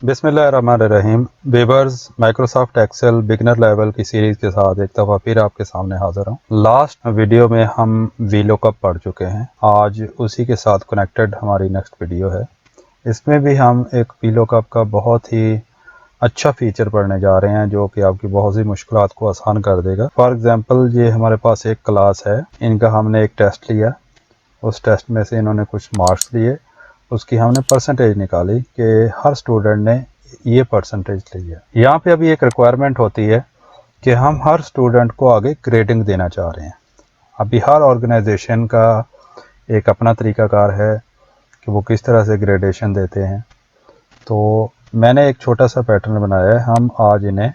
बिस्मिल्लाहिर्रहमानिर्रहीम। वेबर्स Microsoft Excel beginner level की सीरीज़ के साथ एक दफ़ा फिर आपके सामने हाज़िर हूँ। लास्ट वीडियो में हम वीलुकअप पढ़ चुके हैं। आज उसी के साथ कनेक्टेड हमारी नेक्स्ट वीडियो है। इसमें भी हम एक वीलुकअप का बहुत ही अच्छा फ़ीचर पढ़ने जा रहे हैं जो कि आपकी बहुत सी मुश्किलात को आसान कर देगा। फॉर एग्ज़ाम्पल, ये हमारे पास एक क्लास है, इनका हमने एक टेस्ट लिया, उस टेस्ट में से इन्होंने कुछ मार्क्स लिए, उसकी हमने परसेंटेज निकाली कि हर स्टूडेंट ने ये परसेंटेज ली है। यहाँ पे अभी एक रिक्वायरमेंट होती है कि हम हर स्टूडेंट को आगे ग्रेडिंग देना चाह रहे हैं। अभी हर ऑर्गेनाइजेशन का एक अपना तरीक़ाकार है कि वो किस तरह से ग्रेडेशन देते हैं। तो मैंने एक छोटा सा पैटर्न बनाया है। हम आज इन्हें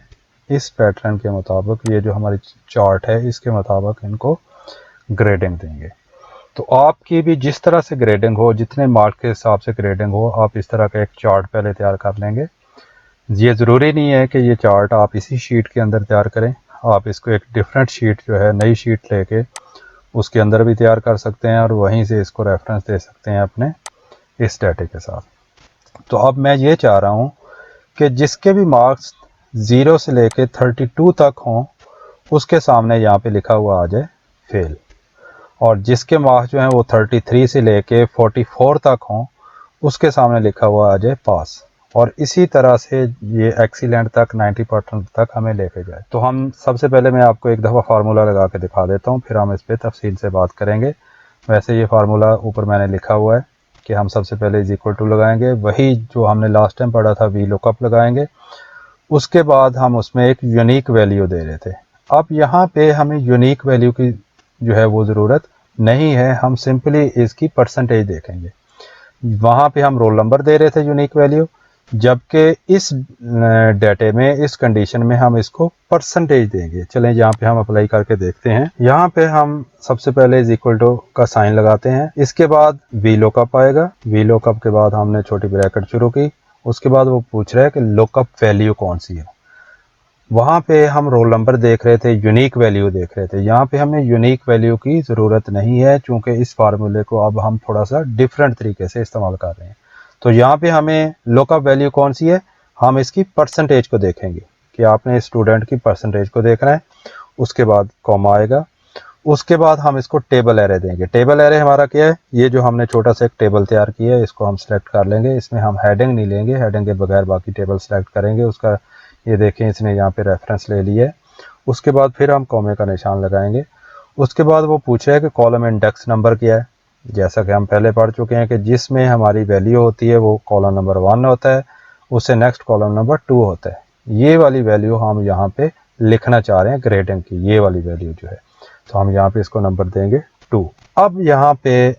इस पैटर्न के मुताबिक, ये जो हमारी चार्ट है इसके मुताबिक इनको ग्रेडिंग देंगे। तो आपकी भी जिस तरह से ग्रेडिंग हो, जितने मार्क के हिसाब से ग्रेडिंग हो, आप इस तरह का एक चार्ट पहले तैयार कर लेंगे। ये ज़रूरी नहीं है कि ये चार्ट आप इसी शीट के अंदर तैयार करें, आप इसको एक डिफरेंट शीट जो है, नई शीट लेके उसके अंदर भी तैयार कर सकते हैं और वहीं से इसको रेफरेंस दे सकते हैं अपने इस डाटे के साथ। तो अब मैं ये चाह रहा हूँ कि जिसके भी मार्क्स 0 से लेके 32 तक हों, उसके सामने यहाँ पे लिखा हुआ आ जाए फेल, और जिसके मार्क्स जो हैं वो 33 से लेके 44 तक हों, उसके सामने लिखा हुआ आ जाए पास। और इसी तरह से ये एक्सीलेंट तक 90% तक हमें लेके जाए। तो हम सबसे पहले मैं आपको एक दफ़ा फार्मूला लगा के दिखा देता हूँ, फिर हम इस पर तफसील से बात करेंगे। वैसे ये फार्मूला ऊपर मैंने लिखा हुआ है कि हम सबसे पहले इज इक्वल टू लगाएंगे, वही जो हमने लास्ट टाइम पढ़ा था वी लुकअप लगाएंगे। उसके बाद हम उसमें एक यूनिक वैल्यू दे रहे थे। अब यहाँ पे हमें यूनिक वैल्यू की जो है वो ज़रूरत नहीं है, हम सिंपली इसकी परसेंटेज देखेंगे। वहाँ पे हम रोल नंबर दे रहे थे यूनिक वैल्यू, जबकि इस डाटे में, इस कंडीशन में हम इसको परसेंटेज देंगे। चलें यहाँ पे हम अप्लाई करके देखते हैं। यहाँ पे हम सबसे पहले इज इक्वल टू का साइन लगाते हैं, इसके बाद वी लुकअप आएगा। वी लुकअप के बाद हमने छोटी ब्रैकेट शुरू की, उसके बाद वो पूछ रहा है कि लुकअप वैल्यू कौन सी है। वहाँ पे हम रोल नंबर देख रहे थे, यूनिक वैल्यू देख रहे थे। यहाँ पे हमें यूनिक वैल्यू की ज़रूरत नहीं है, चूँकि इस फार्मूले को अब हम थोड़ा सा डिफरेंट तरीके से इस्तेमाल कर रहे हैं। तो यहाँ पे हमें लुकअप वैल्यू कौन सी है, हम इसकी परसेंटेज को देखेंगे कि आपने स्टूडेंट की परसेंटेज को देखना है। उसके बाद कॉमा आएगा, उसके बाद हम इसको टेबल एरे देंगे। टेबल एरे हमारा क्या है, ये जो हमने छोटा सा एक टेबल तैयार किया है, इसको हम सेलेक्ट कर लेंगे। इसमें हम हेडिंग नहीं लेंगे, हेडिंग के बगैर बाकी टेबल सेलेक्ट करेंगे। उसका ये देखें, इसने यहाँ पे रेफरेंस ले लिया है। उसके बाद फिर हम कॉमे का निशान लगाएंगे। उसके बाद वो पूछे है कि कॉलम इंडेक्स नंबर क्या है। जैसा कि हम पहले पढ़ चुके हैं कि जिसमें हमारी वैल्यू होती है वो कॉलम नंबर 1 होता है, उससे नेक्स्ट कॉलम नंबर 2 होता है। ये वाली वैल्यू हम यहाँ पे लिखना चाह रहे हैं ग्रेडिंग की, ये वाली वैल्यू जो है। तो हम यहाँ पे इसको नंबर देंगे 2। अब यहाँ पे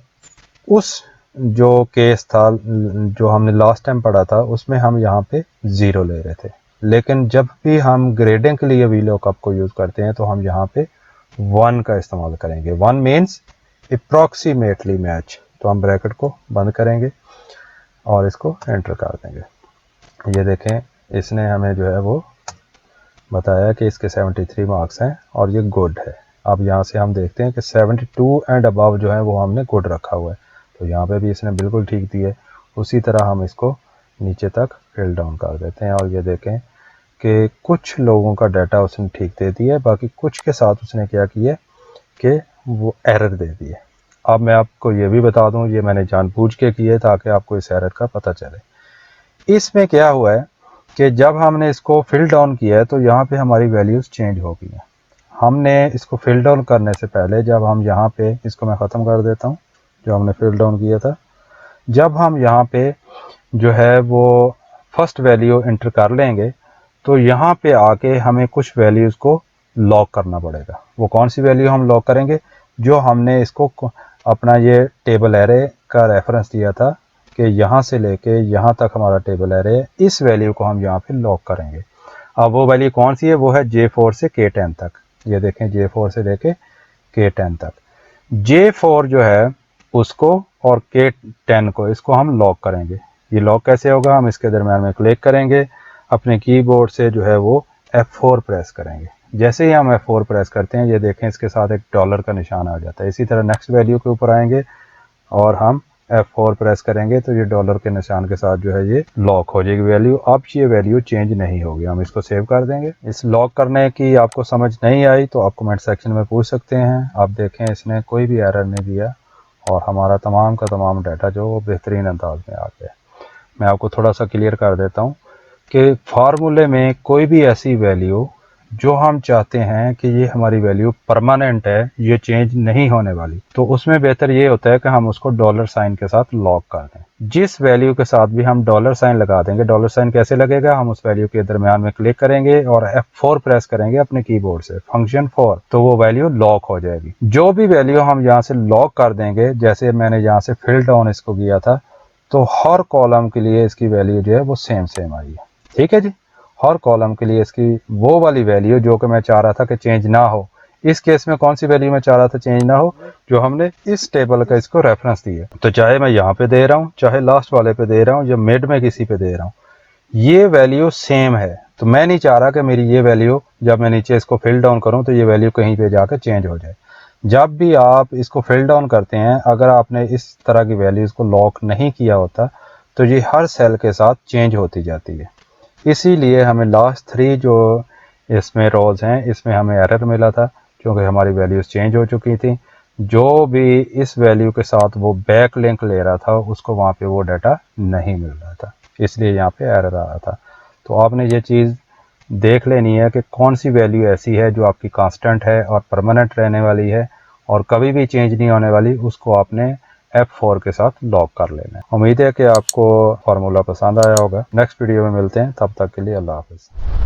उस जो केस था जो हमने लास्ट टाइम पढ़ा था, उसमें हम यहाँ पे 0 ले रहे थे, लेकिन जब भी हम ग्रेडिंग के लिए वी लुकअप को यूज़ करते हैं तो हम यहाँ पे 1 का इस्तेमाल करेंगे। 1 मीन्स अप्रॉक्सीमेटली मैच। तो हम ब्रैकेट को बंद करेंगे और इसको एंटर कर देंगे। ये देखें, इसने हमें जो है वो बताया कि इसके 73 मार्क्स हैं और ये गुड है। अब यहाँ से हम देखते हैं कि 72 एंड अबव जो है वो हमने गुड रखा हुआ है, तो यहाँ पे भी इसने बिल्कुल ठीक दी है। उसी तरह हम इसको नीचे तक फिल डाउन कर देते हैं और ये देखें कि कुछ लोगों का डाटा उसने ठीक दे दिया है, बाकी कुछ के साथ उसने क्या किया कि वो एरर दे दी है। अब मैं आपको ये भी बता दूँ, ये मैंने जानबूझ के किया है ताकि आपको इस एरर का पता चले। इसमें क्या हुआ है कि जब हमने इसको फिल डाउन किया है तो यहाँ पे हमारी वैल्यूज़ चेंज हो गई हैं। हमने इसको फिल डाउन करने से पहले, जब हम यहाँ पे, इसको मैं ख़त्म कर देता हूँ जो हमने फिल डाउन किया था, जब हम यहाँ पे जो है वो फर्स्ट वैल्यू इंटर कर लेंगे तो यहाँ पे आके हमें कुछ वैल्यूज़ को लॉक करना पड़ेगा। वो कौन सी वैल्यू हम लॉक करेंगे, जो हमने इसको अपना ये टेबल एरे का रेफरेंस दिया था कि यहाँ से लेके यहाँ तक हमारा टेबल एरे है, इस वैल्यू को हम यहाँ पे लॉक करेंगे। अब वो वैल्यू कौन सी है, वो है J4 से K10 तक। ये देखें, J4 से लेके K10 तक। J4 जो है उसको और K10 को, इसको हम लॉक करेंगे। ये लॉक कैसे होगा, हम इसके दरम्यान में क्लिक करेंगे, अपने कीबोर्ड से जो है वो F4 प्रेस करेंगे। जैसे ही हम F4 प्रेस करते हैं, ये देखें इसके साथ एक डॉलर का निशान आ जाता है। इसी तरह नेक्स्ट वैल्यू के ऊपर आएंगे और हम F4 प्रेस करेंगे तो ये डॉलर के निशान के साथ जो है ये लॉक हो जाएगी वैल्यू। अब ये वैल्यू चेंज नहीं होगी। हम इसको सेव कर देंगे। इस लॉक करने की आपको समझ नहीं आई तो आप कमेंट सेक्शन में पूछ सकते हैं। आप देखें इसने कोई भी एरर नहीं दिया और हमारा तमाम का तमाम डाटा जो वो बेहतरीन अंदाज में आ गया। मैं आपको थोड़ा सा क्लियर कर देता हूँ कि फार्मूले में कोई भी ऐसी वैल्यू जो हम चाहते हैं कि ये हमारी वैल्यू परमानेंट है, ये चेंज नहीं होने वाली, तो उसमें बेहतर ये होता है कि हम उसको डॉलर साइन के साथ लॉक कर दें। जिस वैल्यू के साथ भी हम डॉलर साइन लगा देंगे, डॉलर साइन कैसे लगेगा, हम उस वैल्यू के दरमियान में क्लिक करेंगे और F4 प्रेस करेंगे अपने कीबोर्ड से, फंक्शन 4, तो वो वैल्यू लॉक हो जाएगी। जो भी वैल्यू हम यहाँ से लॉक कर देंगे, जैसे मैंने यहाँ से फिल डाउन इसको किया था, तो हर कॉलम के लिए इसकी वैल्यू जो है वो सेम आई है। ठीक है जी, हर कॉलम के लिए इसकी वो वाली वैल्यू जो कि मैं चाह रहा था कि चेंज ना हो। इस केस में कौन सी वैल्यू मैं चाह रहा था चेंज ना हो, जो हमने इस टेबल का इसको रेफरेंस दिया। तो चाहे मैं यहाँ पे दे रहा हूँ, चाहे लास्ट वाले पे दे रहा हूँ, या मिड में किसी पे दे रहा हूँ, ये वैल्यू सेम है। तो मैं नहीं चाह रहा कि मेरी ये वैल्यू जब मैं नीचे इसको फिल डाउन करूँ तो ये वैल्यू कहीं पे जाकर चेंज हो जाए। जब भी आप इसको फिल डाउन करते हैं, अगर आपने इस तरह की वैल्यूज़ को लॉक नहीं किया होता तो ये हर सेल के साथ चेंज होती जाती है। इसीलिए हमें लास्ट 3 जो इसमें रोज़ हैं, इसमें हमें एरर मिला था क्योंकि हमारी वैल्यूज़ चेंज हो चुकी थी। जो भी इस वैल्यू के साथ वो बैक लिंक ले रहा था, उसको वहाँ पे वो डाटा नहीं मिल रहा था, इसलिए यहाँ पे एरर आ रहा था। तो आपने ये चीज़ देख लेनी है कि कौन सी वैल्यू ऐसी है जो आपकी कांस्टेंट है और परमानेंट रहने वाली है और कभी भी चेंज नहीं होने वाली, उसको आपने F4 के साथ लॉक कर लेना है। उम्मीद है कि आपको फार्मूला पसंद आया होगा। नेक्स्ट वीडियो में मिलते हैं, तब तक के लिए अल्लाह हाफ़िज़।